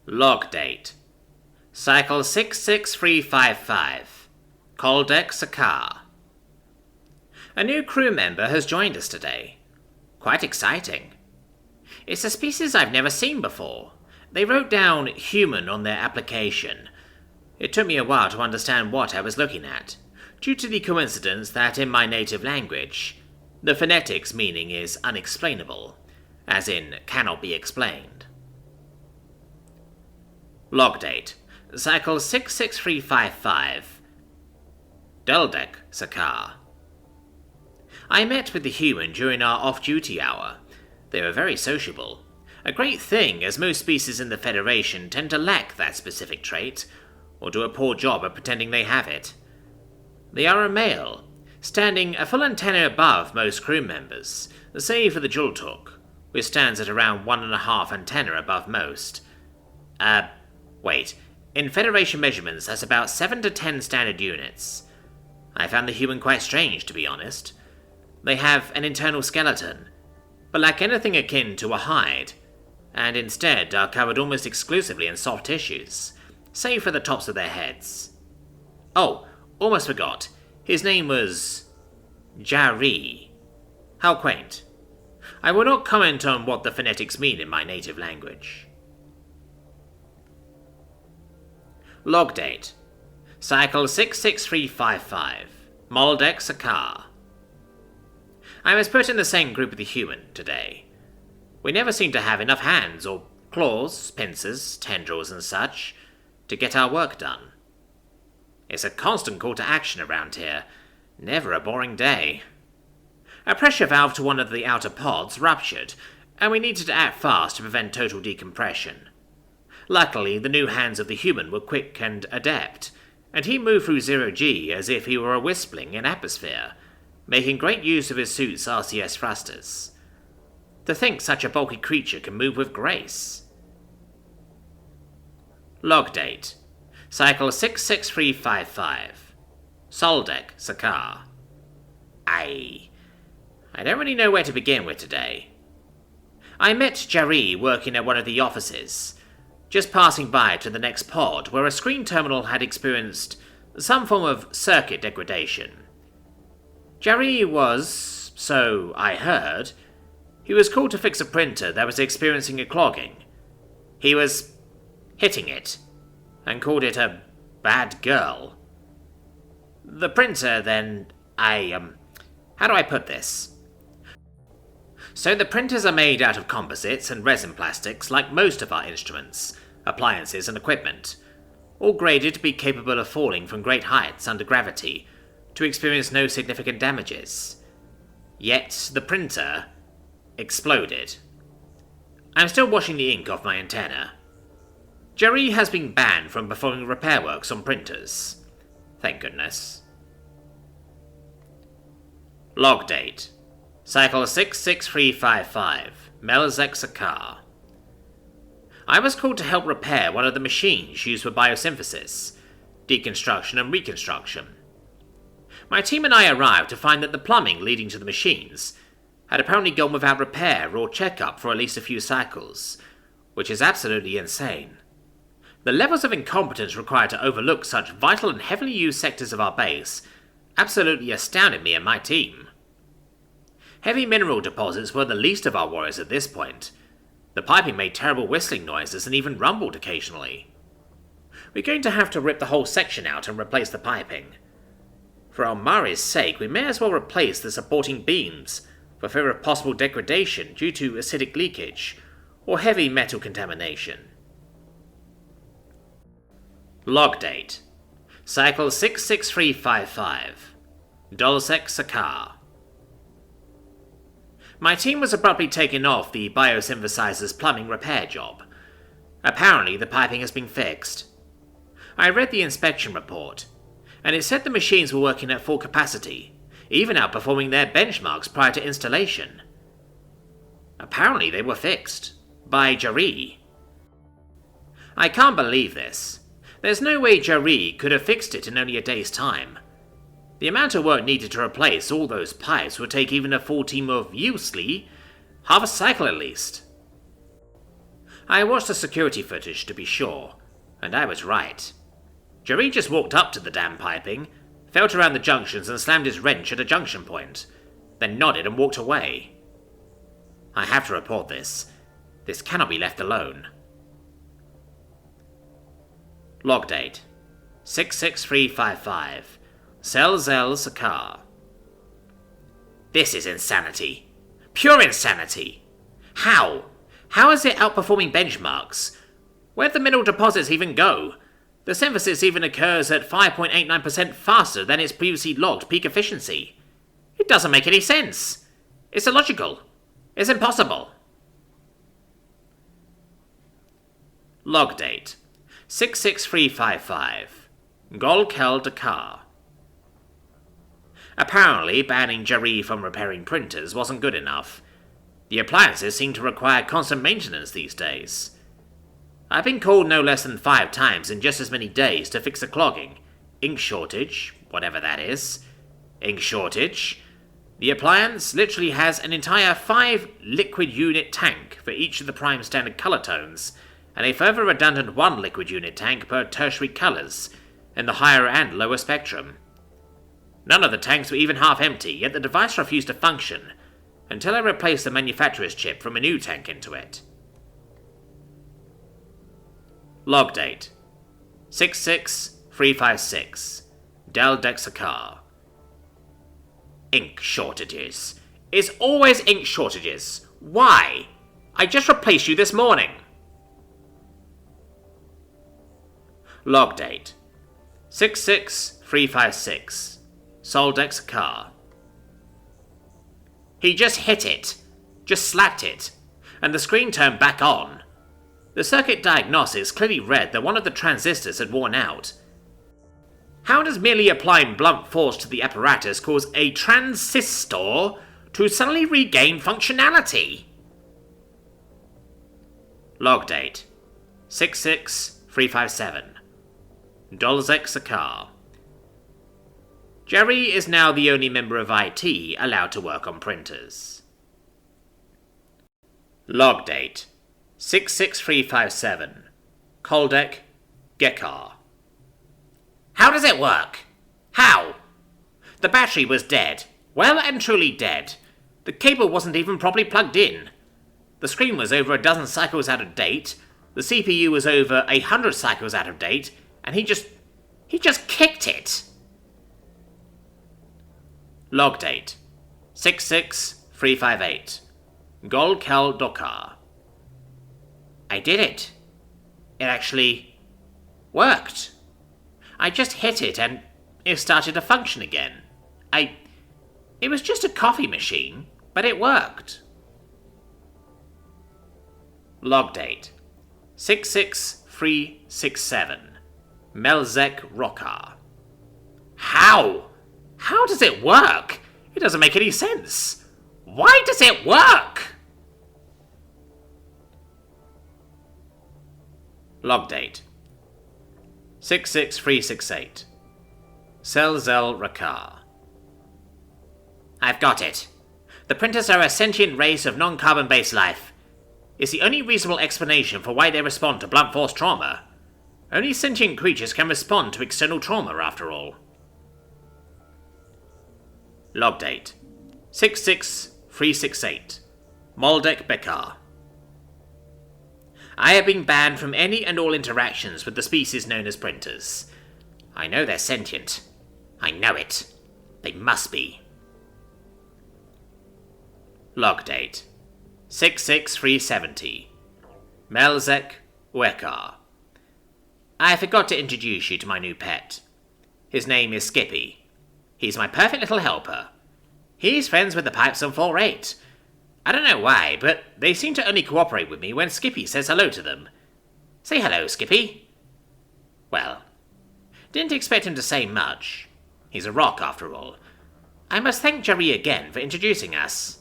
Log date. Cycle 66355. Koldeck Sakar. A new crew member has joined us today. Quite exciting. It's a species I've never seen before. They wrote down human on their application. It took me a while to understand what I was looking at, due to the coincidence that in my native language, the phonetics meaning is unexplainable, as in cannot be explained. Log date. Cycle 66355. Koldeck Sakar. I met with the human during our off-duty hour. They were very sociable. A great thing, as most species in the Federation tend to lack that specific trait, or do a poor job of pretending they have it. They are a male, standing a full antenna above most crew members, save for the Jultuk, which stands at around 1.5 antenna above most. Wait. In Federation measurements, that's about 7 to 10 standard units. I found the human quite strange, to be honest. They have an internal skeleton, but lack anything akin to a hide, and instead are covered almost exclusively in soft tissues, save for the tops of their heads. Oh, almost forgot. His name was Jari. How quaint. I will not comment on what the phonetics mean in my native language. Log date. Cycle 66355. Koldeck Sakar. I was put in the same group with the human today. We never seem to have enough hands or claws, pincers, tendrils and such to get our work done. It's a constant call to action around here. Never a boring day. A pressure valve to one of the outer pods ruptured, and we needed to act fast to prevent total decompression. Luckily, the new hands of the human were quick and adept, and he moved through zero-G as if he were a wispling in atmosphere, making great use of his suit's RCS thrusters. To think such a bulky creature can move with grace. Log date. Cycle 66355. Koldeck Sakar. I don't really know where to begin with today. I met Jari working at one of the offices, just passing by to the next pod where a screen terminal had experienced some form of circuit degradation. Jari was, so I heard, he was called to fix a printer that was experiencing a clogging. He was hitting it, and called it a bad girl. The printer then, how do I put this? So the printers are made out of composites and resin plastics like most of our instruments, appliances and equipment, all graded to be capable of falling from great heights under gravity to experience no significant damages. Yet the printer exploded. I'm still washing the ink off my antenna. Jari has been banned from performing repair works on printers. Thank goodness. Log date. Cycle 66355. Koldeck Sakar. I was called to help repair one of the machines used for biosynthesis, deconstruction and reconstruction. My team and I arrived to find that the plumbing leading to the machines had apparently gone without repair or checkup for at least a few cycles, which is absolutely insane. The levels of incompetence required to overlook such vital and heavily used sectors of our base absolutely astounded me and my team. Heavy mineral deposits were the least of our worries at this point. The piping made terrible whistling noises and even rumbled occasionally. We're going to have to rip the whole section out and replace the piping. For Almari's sake, we may as well replace the supporting beams for fear of possible degradation due to acidic leakage or heavy metal contamination. Log date. Cycle 66355. Koldeck Sakar. My team was abruptly taken off the biosynthesizer's plumbing repair job. Apparently, the piping has been fixed. I read the inspection report, and it said the machines were working at full capacity, even outperforming their benchmarks prior to installation. Apparently, they were fixed. By Jari. I can't believe this. There's no way Jari could have fixed it in only a day's time. The amount of work needed to replace all those pipes would take even a full team of useless half a cycle at least. I watched the security footage to be sure, and I was right. Jerry just walked up to the damn piping, felt around the junctions and slammed his wrench at a junction point, then nodded and walked away. I have to report this. This cannot be left alone. Log date 66355. Selzel Sakar. This is insanity. Pure insanity. How? How is it outperforming benchmarks? Where'd the mineral deposits even go? The synthesis even occurs at 5.89% faster than its previously logged peak efficiency. It doesn't make any sense. It's illogical. It's impossible. Log date 66355. Golkel Dakar. Apparently, banning Jerry from repairing printers wasn't good enough. The appliances seem to require constant maintenance these days. I've been called no less than 5 times in just as many days to fix a clogging, ink shortage, whatever that is. Ink shortage. The appliance literally has an entire 5 liquid unit tank for each of the prime standard color tones, and a further redundant 1 liquid unit tank per tertiary colors, in the higher and lower spectrum. None of the tanks were even half empty, yet the device refused to function, until I replaced the manufacturer's chip from a new tank into it. Log date 66356. Deldexakar. Ink shortages. It's always ink shortages. Why? I just replaced you this morning. Log date 66356. Soldexakar. He just hit it. Just slapped it. And the screen turned back on. The circuit diagnostics clearly read that one of the transistors had worn out. How does merely applying blunt force to the apparatus cause a transistor to suddenly regain functionality? Log date 66357. Dolzek Sakar. Jerry is now the only member of IT allowed to work on printers. Log date 66357. Koldek Gekar. How does it work? How? The battery was dead. Well and truly dead. The cable wasn't even properly plugged in. The screen was over a dozen cycles out of date. The CPU was over 100 cycles out of date. And he just kicked it. Log date 66358. Golkel Dokar. I did it. It actually worked. I just hit it and it started to function again. It was just a coffee machine, but it worked. Log date 66367. Melzek Rokar. How? How does it work? It doesn't make any sense. Why does it work? Log date 66368. Selzel Rakar. I've got it. The printers are a sentient race of non-carbon-based life. It's the only reasonable explanation for why they respond to blunt force trauma. Only sentient creatures can respond to external trauma, after all. Log date 66368. Moldek Bekar. I have been banned from any and all interactions with the species known as printers. I know they're sentient. I know it. They must be. Log date 66370. Melzek Wekar. I forgot to introduce you to my new pet. His name is Skippy. He's my perfect little helper. He's friends with the pipes on floor 8. I don't know why, but they seem to only cooperate with me when Skippy says hello to them. Say hello, Skippy. Well, didn't expect him to say much. He's a rock, after all. I must thank Jerry again for introducing us.